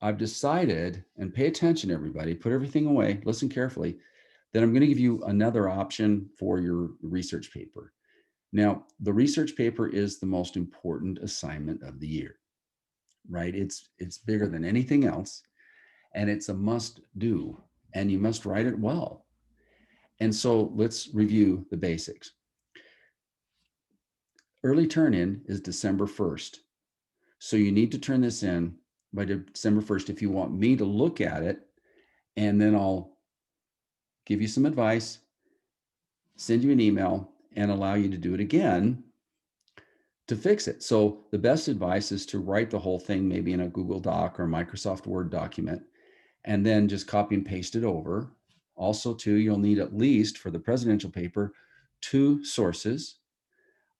I've decided, and pay attention, everybody, put everything away, listen carefully, that I'm going to give you another option for your research paper. Now, the research paper is the most important assignment of the year, right? It's bigger than anything else, and it's a must do, and you must write it well. And so let's review the basics. Early turn in is December 1st. So you need to turn this in by December 1st if you want me to look at it, and then I'll give you some advice, send you an email, and allow you to do it again to fix it. So the best advice is to write the whole thing maybe in a Google Doc or Microsoft Word document, and then just copy and paste it over. Also, too, you'll need at least for the presidential paper, 2 sources.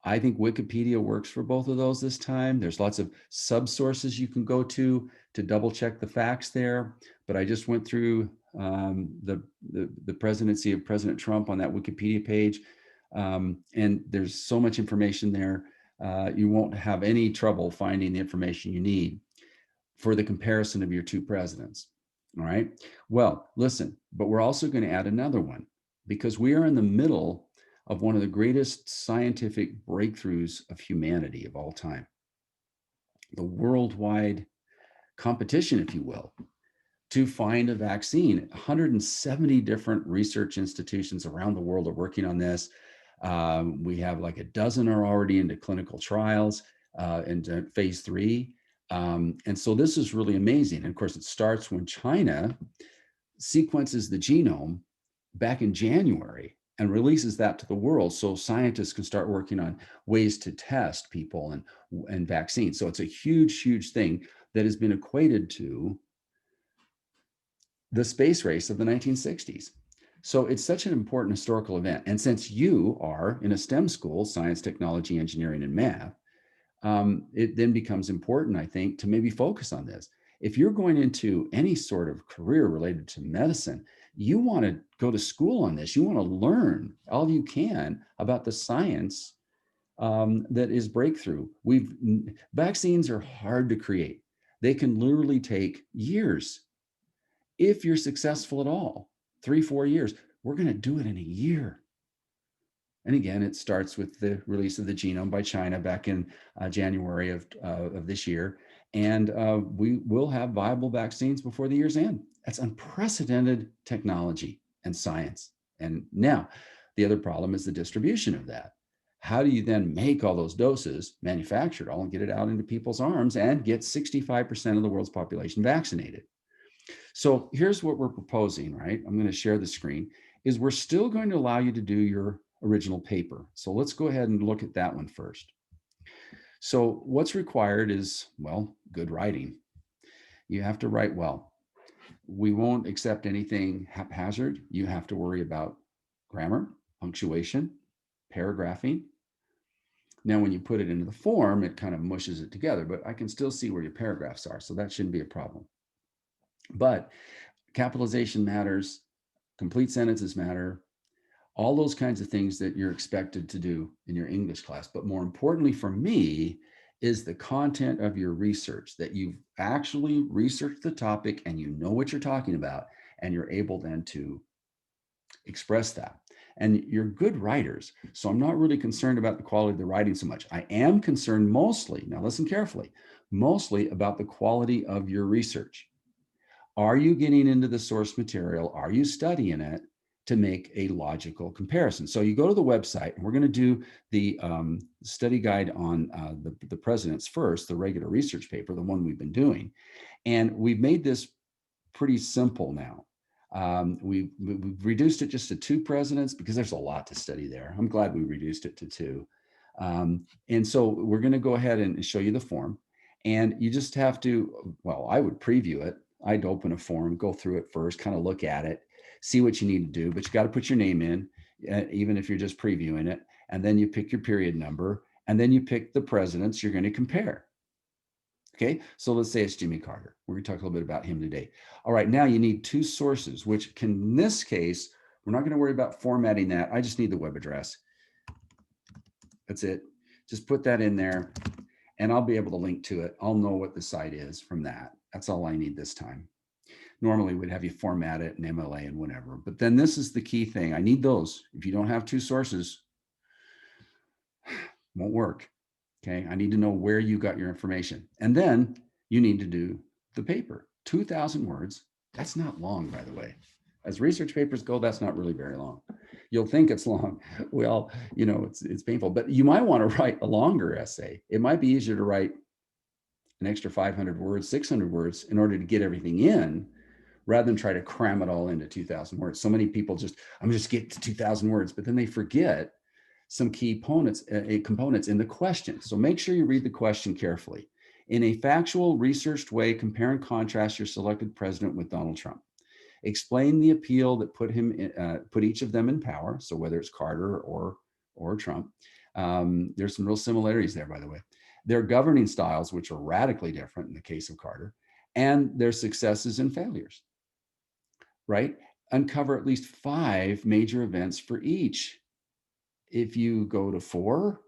I think Wikipedia works for both of those this time. There's lots of sub sources you can go to double check the facts there. But I just went through the presidency of President Trump on that Wikipedia page. And there's so much information there. You won't have any trouble finding the information you need for the comparison of your 2 presidents. All right. Well, listen, but we're also going to add another one because we are in the middle of one of the greatest scientific breakthroughs of humanity of all time. The worldwide competition, if you will, to find a vaccine. 170 different research institutions around the world are working on this. We have like a dozen are already into clinical trials, into phase 3. And so this is really amazing. And of course, it starts when China sequences the genome back in January and releases that to the world so scientists can start working on ways to test people and vaccines. So it's a huge, huge thing that has been equated to the space race of the 1960s. So it's such an important historical event. And since you are in a STEM school, science, technology, engineering, and math, it then becomes important, I think, to maybe focus on this. If you're going into any sort of career related to medicine, you want to go to school on this. You want to learn all you can about the science that is breakthrough. Vaccines are hard to create. They can literally take years if you're successful at all, 3, 4 years. We're going to do it in a year. And again, it starts with the release of the genome by China back in January of this year. And we will have viable vaccines before the year's end. That's unprecedented technology and science. And now the other problem is the distribution of that. How do you then make all those doses, manufacture it all, and get it out into people's arms and get 65% of the world's population vaccinated? So here's what we're proposing, right? I'm going to share the screen, is we're still going to allow you to do your original paper. So let's go ahead and look at that one first. So what's required is, well, good writing. You have to write well. We won't accept anything haphazard. You have to worry about grammar, punctuation, paragraphing. Now, when you put it into the form, it kind of mushes it together, but I can still see where your paragraphs are, so that shouldn't be a problem. But capitalization matters, complete sentences matter, all those kinds of things that you're expected to do in your English class. But more importantly for me is the content of your research, that you've actually researched the topic and you know what you're talking about, and you're able then to express that. And you're good writers. So I'm not really concerned about the quality of the writing so much. I am concerned mostly, now listen carefully, mostly about the quality of your research. Are you getting into the source material? Are you studying it to make a logical comparison? So you go to the website, and we're going to do the study guide on the president's first, the regular research paper, the one we've been doing. And we've made this pretty simple now. We've reduced it just to 2 presidents because there's a lot to study there. I'm glad we reduced it to 2. And so we're going to go ahead and show you the form. And you just have to, well, I would preview it. I'd open a form, go through it first, kind of look at it, see what you need to do, but you got to put your name in, even if you're just previewing it. And then you pick your period number, and then you pick the presidents you're going to compare. Okay, so let's say it's Jimmy Carter. We're going to talk a little bit about him today. All right, now you need 2 sources, which can, in this case, we're not going to worry about formatting that. I just need the web address. That's it. Just put that in there, and I'll be able to link to it. I'll know what the site is from that. That's all I need this time. Normally we'd have you format it in MLA and whatever, but then this is the key thing. I need those. If you don't have two sources, won't work. Okay. I need to know where you got your information. And then you need to do the paper. 2,000 words. That's not long, by the way. As research papers go, that's not really very long. You'll think it's long. Well, it's painful, but you might want to write a longer essay. It might be easier to write an extra 500 words, 600 words in order to get everything in, rather than try to cram it all into 2,000 words. So many people I'm just get to 2,000 words, but then they forget some key components in the question. So make sure you read the question carefully. In a factual, researched way, compare and contrast your selected president with Donald Trump. Explain the appeal that put each of them in power. So whether it's Carter or Trump, there's some real similarities there, by the way. Their governing styles, which are radically different in the case of Carter, and their successes and failures, right? Uncover at least 5 major events for each. If you go to 4,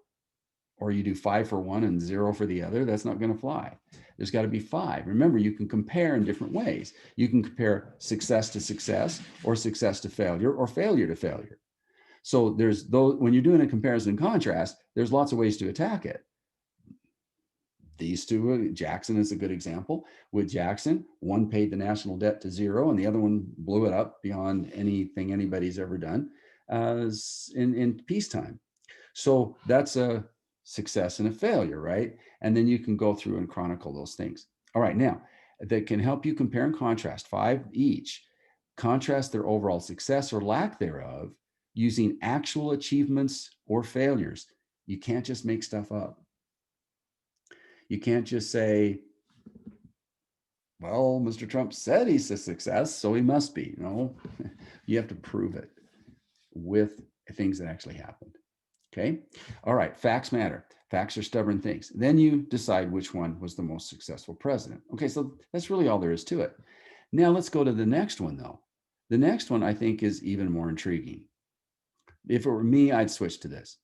or you do 5 for one and 0 for the other, that's not going to fly. There's got to be 5. Remember, you can compare in different ways. You can compare success to success, or success to failure, or failure to failure. So there's those, when you're doing a comparison and contrast, there's lots of ways to attack it. These two, Jackson is a good example. With Jackson, one paid the national debt to 0, and the other one blew it up beyond anything anybody's ever done in peacetime. So that's a success and a failure, right? And then you can go through and chronicle those things. All right, now that can help you compare and contrast 5 each. Contrast their overall success or lack thereof using actual achievements or failures. You can't just make stuff up. You can't just say, well, Mr. Trump said he's a success, so he must be. No, you have to prove it with things that actually happened. Okay. All right. Facts matter. Facts are stubborn things. Then you decide which one was the most successful president. Okay. So that's really all there is to it. Now let's go to the next one, though. The next one I think is even more intriguing. If it were me, I'd switch to this.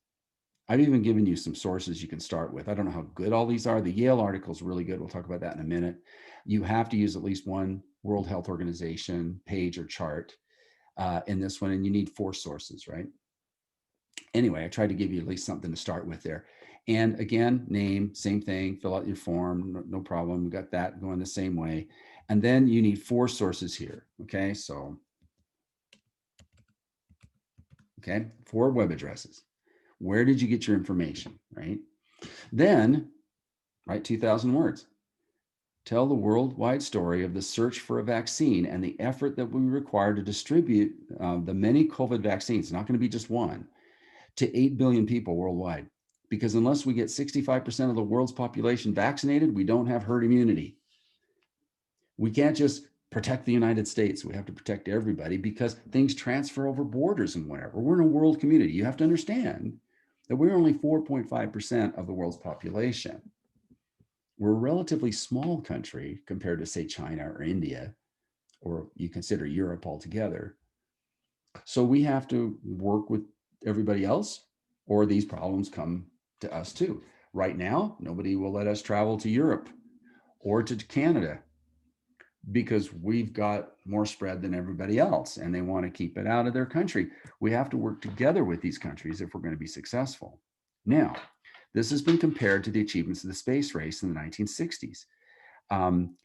I've even given you some sources you can start with. I don't know how good all these are. The Yale article is really good. We'll talk about that in a minute. You have to use at least one World Health Organization page or chart in this one, and you need 4 sources, right? Anyway, I tried to give you at least something to start with there. And again, name, same thing, fill out your form, no problem. We got that going the same way. And then you need 4 sources here, okay? So, 4 web addresses. Where did you get your information, right? Then, write 2,000 words. Tell the worldwide story of the search for a vaccine and the effort that we require to distribute the many COVID vaccines, not going to be just one, to 8 billion people worldwide. Because unless we get 65% of the world's population vaccinated, we don't have herd immunity. We can't just protect the United States. We have to protect everybody because things transfer over borders and whatever. We're in a world community. You have to understand that we're only 4.5% of the world's population. We're a relatively small country compared to, say, China or India, or you consider Europe altogether. So we have to work with everybody else, or these problems come to us too. Right now, nobody will let us travel to Europe or to Canada because we've got more spread than everybody else, and they want to keep it out of their country. We have to work together with these countries if we're going to be successful. Now, this has been compared to the achievements of the space race in the 1960s.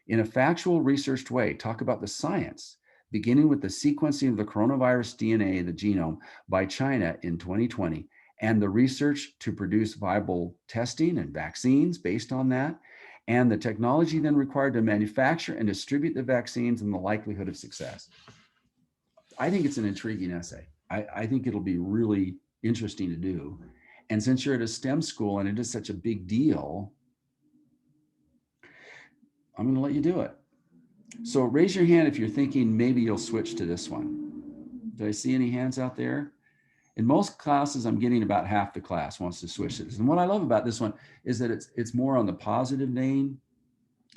In a factual, researched way, talk about the science, beginning with the sequencing of the coronavirus DNA, the genome, by China in 2020, and the research to produce viable testing and vaccines based on that, and the technology then required to manufacture and distribute the vaccines and the likelihood of success. I think it's an intriguing essay. I think it'll be really interesting to do. And since you're at a STEM school and it is such a big deal, I'm going to let you do it. So raise your hand if you're thinking maybe you'll switch to this one. Do I see any hands out there? In most classes, I'm getting about half the class wants to switch this. And what I love about this one is that it's more on the positive vein.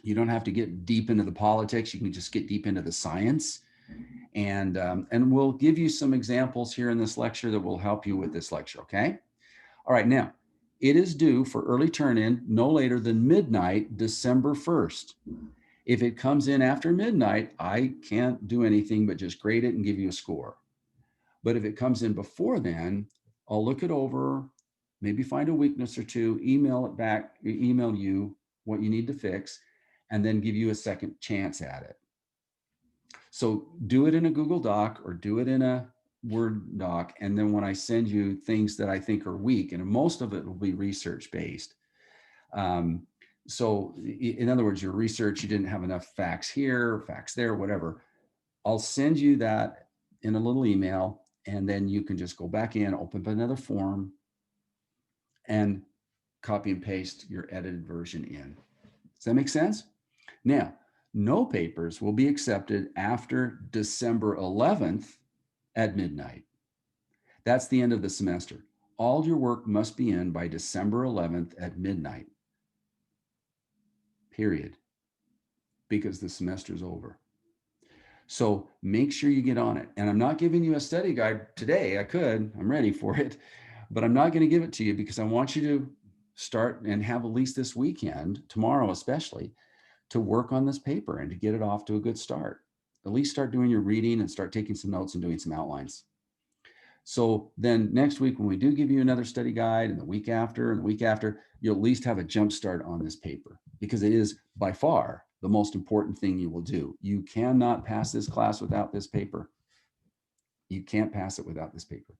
You don't have to get deep into the politics. You can just get deep into the science. And we'll give you some examples here in this lecture that will help you with this lecture, okay? All right, now, it is due for early turn-in no later than midnight, December 1st. If it comes in after midnight, I can't do anything but just grade it and give you a score. But if it comes in before then, I'll look it over, maybe find a weakness or two, email it back, email you what you need to fix, and then give you a second chance at it. So do it in a Google Doc or do it in a Word doc. And then when I send you things that I think are weak, and most of it will be research based. Um, so in other words, your research, you didn't have enough facts here, facts there, whatever. I'll send you that in a little email, and then you can just go back in, open up another form, and copy and paste your edited version in. Does that make sense? Now, no papers will be accepted after December 11th at midnight. That's the end of the semester. All your work must be in by December 11th at midnight, period, because the semester's over. So make sure you get on it. And I'm not giving you a study guide today. I could, I'm ready for it, but I'm not going to give it to you because I want you to start and have at least this weekend, tomorrow especially, to work on this paper and to get it off to a good start. At least start doing your reading and start taking some notes and doing some outlines. So then next week, when we do give you another study guide, and the week after and the week after, you'll at least have a jump start on this paper, because it is by far the most important thing you will do. You cannot pass this class without this paper. You can't pass it without this paper,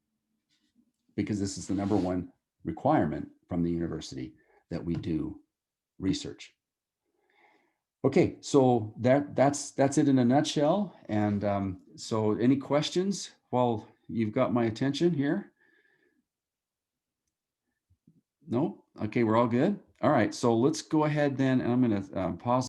because this is the number one requirement from the university, that we do research. Okay, so that's it in a nutshell. And so any questions while you've got my attention here? No? Okay, we're all good. All right, so let's go ahead then, and I'm going to pause